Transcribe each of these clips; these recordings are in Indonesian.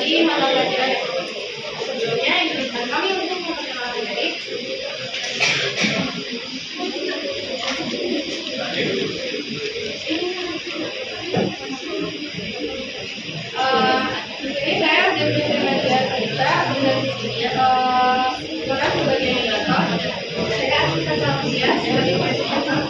Di mata pelajaran sebelumnya izinkan kami untuk memperkenalkan diri. Ini saya Deputi Media Cerita dan di sini bukan sebagai moderator. Saya akan Salsia sebagai presenter.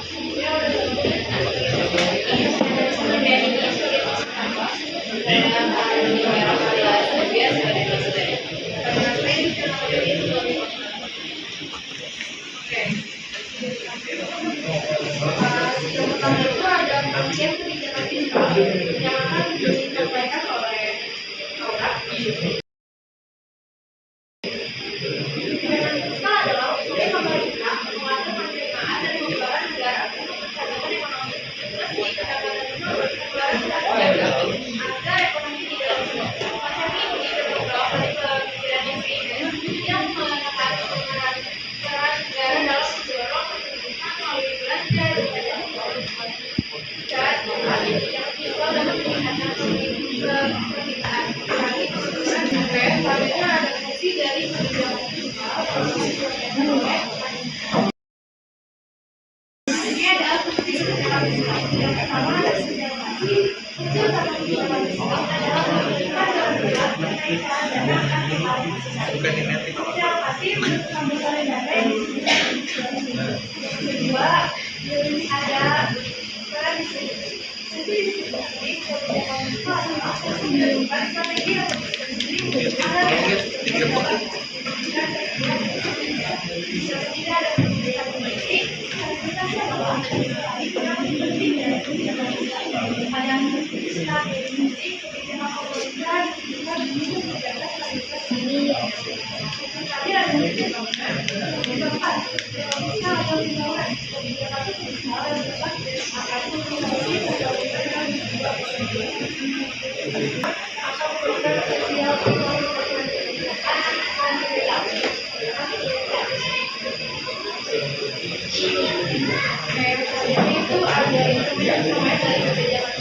Bagian kebijakan fiskal yang akan disampaikan oleh Aura. Kebijakan fiskal adalah upaya pemerintah mengatur penerimaan dan pengeluaran negara untuk menstabilkan ekonomi. Meski pendapatan pengeluaran tidak terjaga, agar ekonomi tidak rusak. Macam ini tergolong dari pemikiran yang keinginan yang menekan peran negara dalam mendorong pertumbuhan melalui belanja dan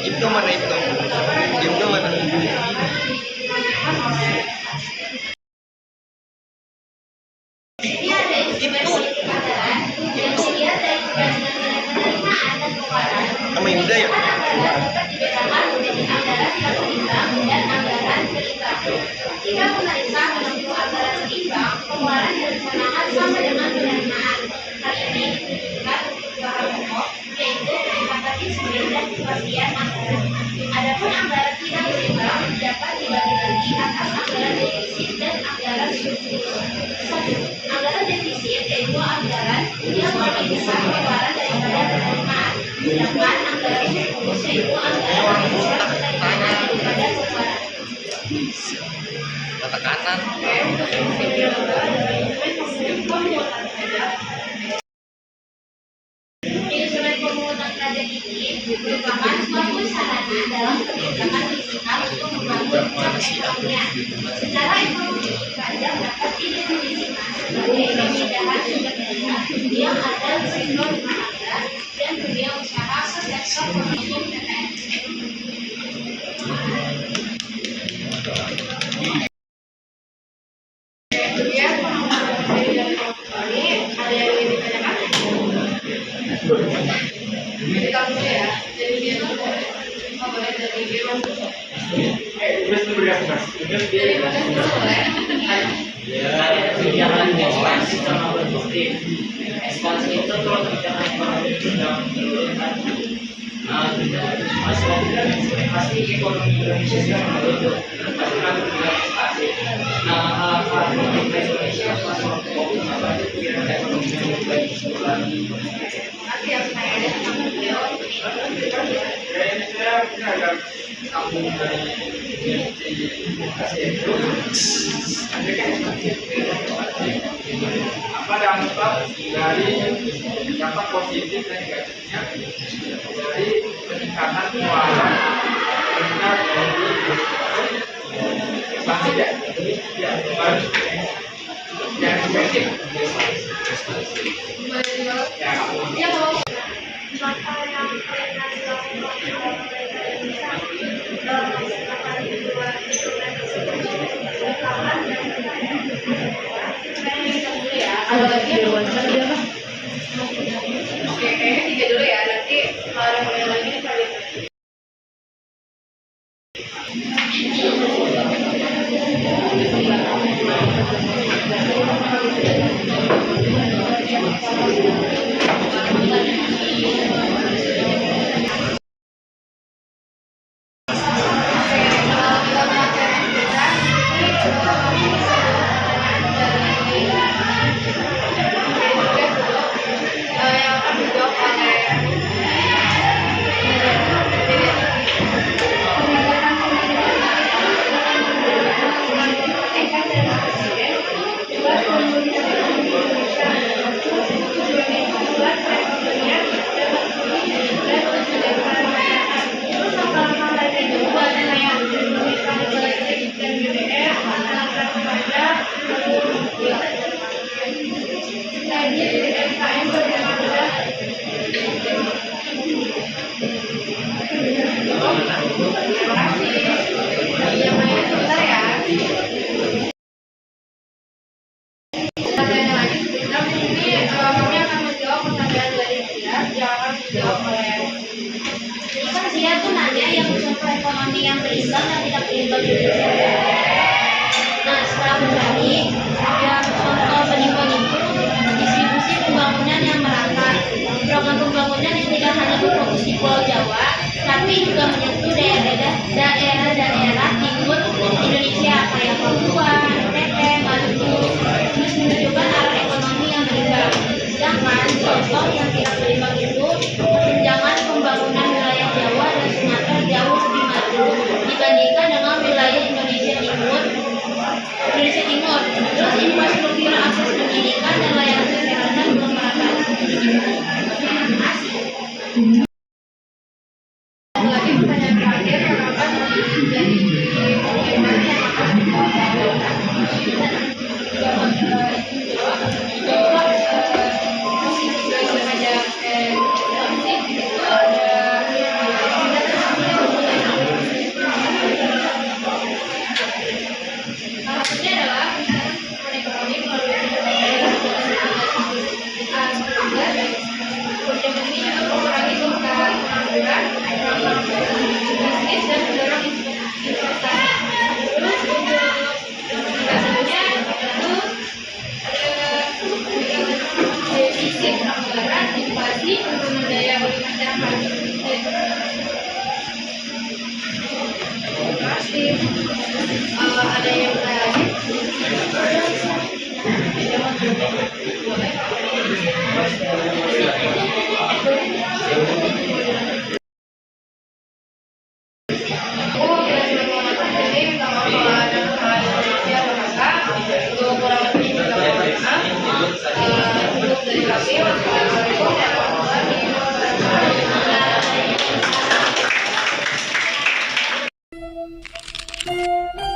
itu mana itu? Itu mana? Nama Indah ya? Jika pemerintah menempuh anggaran seimbang, pengeluaran dan penahan sama dengan penerimaan. Hal ini dibutuhkan untuk kebutuhan pokok, yaitu peningkatan disiplin dan kepastian anggaran. Adapun anggaran tidak seimbang dapat dibagi-bagi atas anggaran defisit dan anggaran surplus. Anggaran defisit yaitu anggaran yang lebih besar pengeluaran daripada penerimaan. Sedangkan anggaran surplus yaitu anggaran yang besar penerimaan daripada pengeluaran. Mata kanan. Instrumen pemungutan pajak ini merupakan suatu sarana dalam kebijakan fiskal untuk membangun perekonomian. Secara ekonomi, pajak dapat didefinisikan sebagai pemindahan sumber daya yang ada di sektor rumah tangga dan dunia usaha ke sektor konsumsi PPN. Kemudian dari ini ada yang ingin ditanyakan? Jadi kamu ya, jadi dia tuh boleh dari dia. Jadi mana boleh? Kebijakan ekspansi sama produktif. Ekspansi itu kalau kebijakan ekonomi sedang menurunkan pasti ekonomi Indonesia sedang menurun. Pasti nanti kebijakan ekspansi. Nah, pemerintah Indonesia pas waktu fokus apa itu kebijakan ekonomi yang lebih baik lagi. pasti yang saya ada sama beliau. Kayaknya saya ini agak kampung dari Asia itu. Ada kan apa dampak dari dampak positif dan negatifnya dari peningkatan pengeluaran rendah dari bank tidak harus yang efektif ya. Ya kalau maka yang pernah dilakukan oleh Indonesia dalam melaksanakan dua kalau lagi oke kayaknya 3 dulu ya, nanti kalau ada model lagi dicari. Dia tuh nanya yang contoh ekonomi yang berimbang dan tidak berimbang di Indonesia. Nah, setelah berbagi, yang contoh berimbang itu distribusi pembangunan yang merata, program pembangunan yang tidak hanya berfokus di Pulau Jawa, tapi juga menyentuh daerah-daerah timur Indonesia kayak Papua, NTT, Maluku, terus menunjukkan arah ekonomi yang berimbang. Sedangkan contoh yang tidak berimbang itu kesenjangan pembangunan wilayah Jawa dan Sumatera jauh lebih maju dibandingkan dengan wilayah Indonesia Timur. Terus infrastruktur akses pendidikan dan layanan kesehatan belum merata. Lagi pertanyaan terakhir, kenapa jadi ada yang Thank you.